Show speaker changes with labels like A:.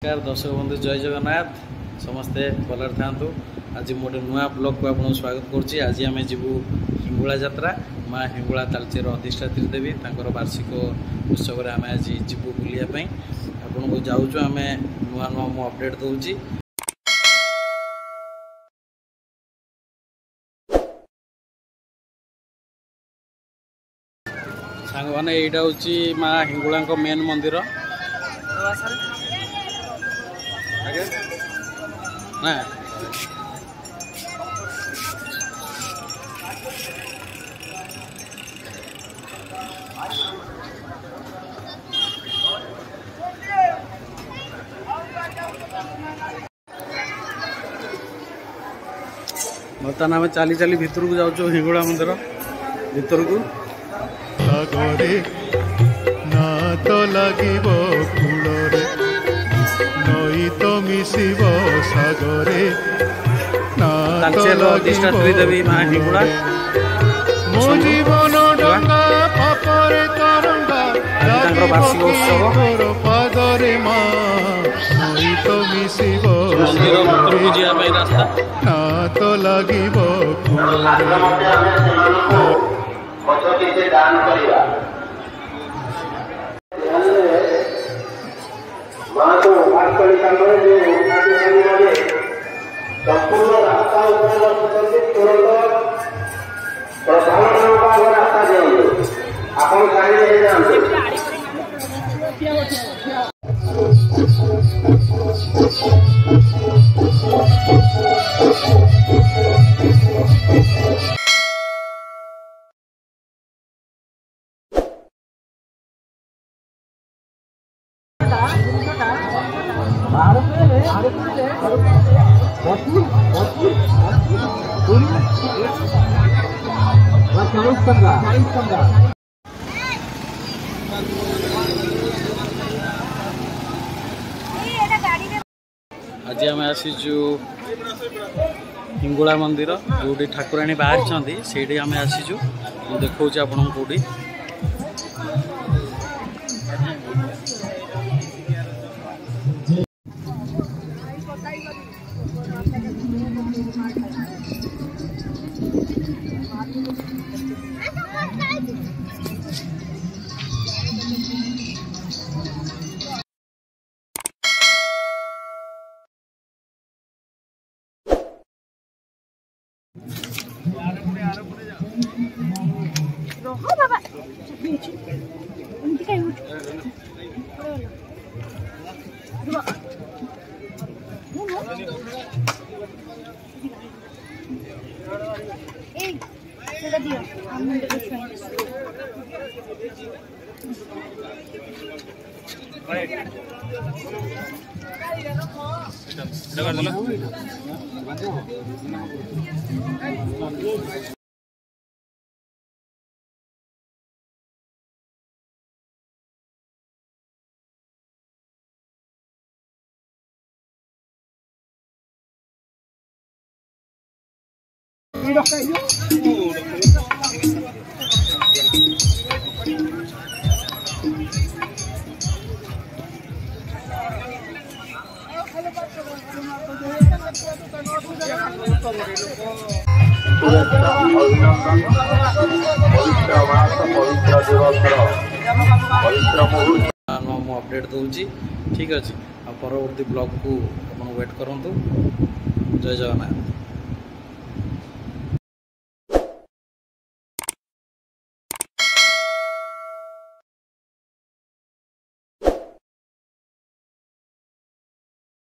A: नमस्कार दर्शक बंधु जय जगन्नाथ समस्ते भलर था। आज मोटे नुआ ब्लॉग को आपको स्वागत करुच्ची। आज आम जीवु हिंगुला यात्रा माँ हिंगुला तालचेर अधिष्ठात्री देवी तांकर वार्षिक उत्सव आम आज जीवु बुलायापी आपन को जाऊँ आम नुआ नुआ मु अपडेट दूची। सांग मैंने यहाँ हूँ माँ हिंगुला मेन मंदिर ना बर्तमान आम चली चली भितर को जाऊँ हिंगुला मंदिर भितर को
B: ना तो लगिबो कूलरे नई तो मिसिब सागरे
A: अधिष्ठात्री देवी माँ हिंगुला
B: मो जीवन डंगा पापरे तरंगा
A: वार्षिक उत्सव
B: तोर पादरे माँ नई तो मिसिब
A: रास्ता
B: ना तो लगिबो कूलरे
C: दान करिया माँ को वास्तव संपूर्ण रास्ता तुरंत प्रधानमंत्री का रास्ता देंगे आप गाड़ी जानते
A: आज आम आसीचु हिंगुला मंदिर जो ठाकुराणी बाहरी से आम आसीचु देखा आपन कौटी अपडेट दूची ठीक अच्छे परवर्ती ब्लॉग को वेट करूँ। जय जगन्नाथ।